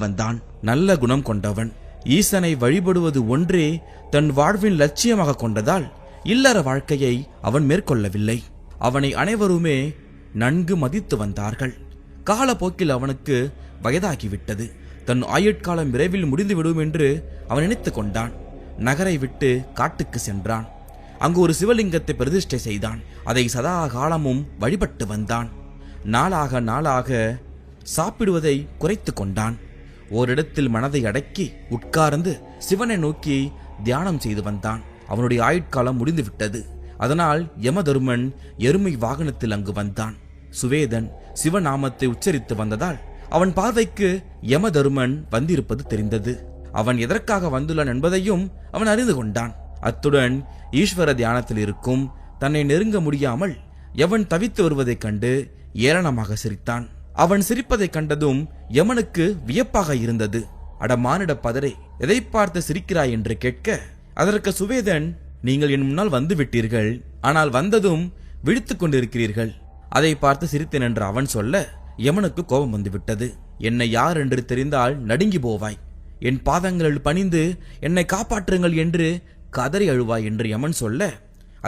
வந்தான். நல்ல குணம் கொண்டவன். ஈசனை வழிபடுவது ஒன்றே தன் வாழ்வின் லட்சியமாக கொண்டதால் இல்லற வாழ்க்கையை அவன் மேற்கொள்ளவில்லை. அவனை அனைவருமே நன்கு மதித்து வந்தார்கள். காலப்போக்கில் அவனுக்கு வயதாகிவிட்டது. தன் ஆயுட்காலம் விரைவில் முடிந்துவிடும் என்று அவன் நினைத்து கொண்டான். நகரை விட்டு காட்டுக்கு சென்றான். அங்கு ஒரு சிவலிங்கத்தை பிரதிஷ்டை செய்தான். அதை சதா காலமும் வழிபட்டு வந்தான். நாளாக நாளாக சாப்பிடுவதை குறைத்து கொண்டான். ஓரிடத்தில் மனதை அடக்கி உட்கார்ந்து சிவனை நோக்கி தியானம் செய்து வந்தான். அவனுடைய ஆயுட்காலம் முடிந்துவிட்டது. அதனால் யமதருமன் எருமை வாகனத்தில் அங்கு வந்தான். சுவேதன் சிவநாமத்தை உச்சரித்து வந்ததால் அவன் பார்வைக்கு யமதருமன் வந்திருப்பது தெரிந்தது. அவன் எதற்காக வந்துள்ளான் என்பதையும் அவன் அறிந்து கொண்டான். அத்துடன் ஈஸ்வர தியானத்தில் இருக்கும் தன்னை நெருங்க முடியாமல் எவன் தவித்து வருவதைக் கண்டு ஏளனமாக சிரித்தான். அவன் சிரிப்பதைக் கண்டதும் யமனுக்கு வியப்பாக இருந்தது. அட மானிட பதரை, எதை பார்த்து சிரிக்கிறாய் என்று கேட்க, அதற்கு சுவேதன், நீங்கள் என் முன்னால் வந்து விட்டீர்கள், ஆனால் வந்ததும் விழித்துக் கொண்டிருக்கிறீர்கள், அதை பார்த்து சிரித்தேன் என்று அவன் சொல்ல யமனுக்கு கோபம் வந்துவிட்டது. என்னை யார் என்று தெரிந்தால் நடுங்கி போவாய், என் பாதங்களில் பணிந்து என்னை காப்பாற்றுங்கள் என்று கதறி அழுவாய் என்று யமன் சொல்ல,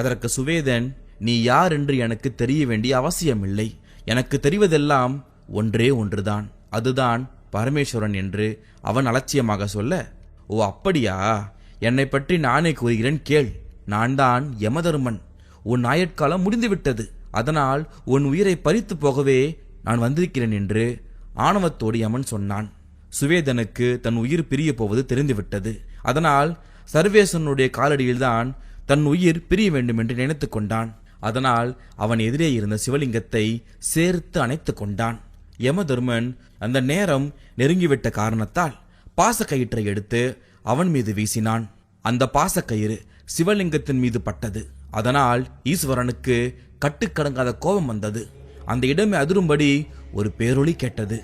அதற்கு சுவேதன், நீ யார் என்று எனக்கு தெரிய வேண்டிய அவசியமில்லை, எனக்கு தெரிவதெல்லாம் ஒன்றே ஒன்றுதான், அதுதான் பரமேஸ்வரன் என்று அவன் அலட்சியமாக சொல்ல, ஓ அப்படியா, என்னை பற்றி நானே கூறுகிறேன் கேள். நான் தான் யமதருமன். உன் ஆயுட்காலம் முடிந்துவிட்டது. அதனால் உன் உயிரை பறித்து போகவே நான் வந்திருக்கிறேன் என்று ஆணவத்தோடு யமன் சொன்னான். சுவேதனுக்கு தன் உயிர் பிரிய போவது தெரிந்துவிட்டது. அதனால் சர்வேசனுடைய காலடியில்தான் தன் உயிர் பிரிய வேண்டும் என்று நினைத்து கொண்டான். அதனால் அவன் எதிரே இருந்த சிவலிங்கத்தை சேர்த்து அணைத்து கொண்டான். யமதர்மன் அந்த நேரம் நெருங்கிவிட்ட காரணத்தால் பாசக்கயிற்றை எடுத்து அவன் மீது வீசினான். அந்த பாசக்கயிறு சிவலிங்கத்தின் மீது பட்டது. அதனால் ஈஸ்வரனுக்கு கட்டுக்கடங்காத கோபம் வந்தது. அந்த இடமே அதிரும்படி ஒரு பேரொளி கேட்டது.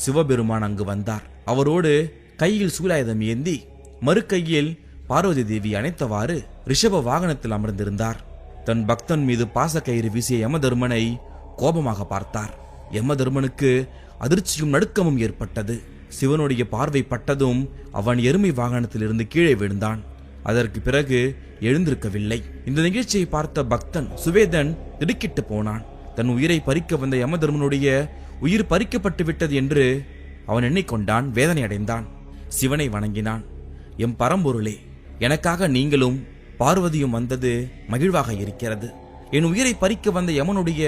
சிவபெருமான் அங்கு வந்தார். அவரோடு கையில் சூலாயுதம் ஏந்தி மறு கையில் பார்வதி தேவி அணைத்தவாறு ரிஷப வாகனத்தில் அமர்ந்திருந்தார். தன் பக்தன் மீது பாசக்கயிறு வீசிய யமதர்மனை கோபமாக பார்த்தார். யமதர்மனுக்கு அதிர்ச்சியும் நடுக்கமும் ஏற்பட்டது. சிவனுடைய பார்வை பட்டதும் அவன் எருமை வாகனத்தில் இருந்து கீழே விழுந்தான். அதற்கு பிறகு எழுந்திருக்கவில்லை. இந்த நிகழ்ச்சியை பார்த்த பக்தன் சுவேதன் திடுக்கிட்டு போனான். தன் உயிரை பறிக்க வந்த யமதர்மனுடைய உயிர் பறிக்கப்பட்டு விட்டது என்று அவன் எண்ணிக்கொண்டான். வேதனை அடைந்தான். சிவனை வணங்கினான். எம் பரம்பொருளே, எனக்காக நீங்களும் பார்வதியும் வந்தது மகிழ்வாக இருக்கிறது. என் உயிரை பறிக்க வந்த யமனுடைய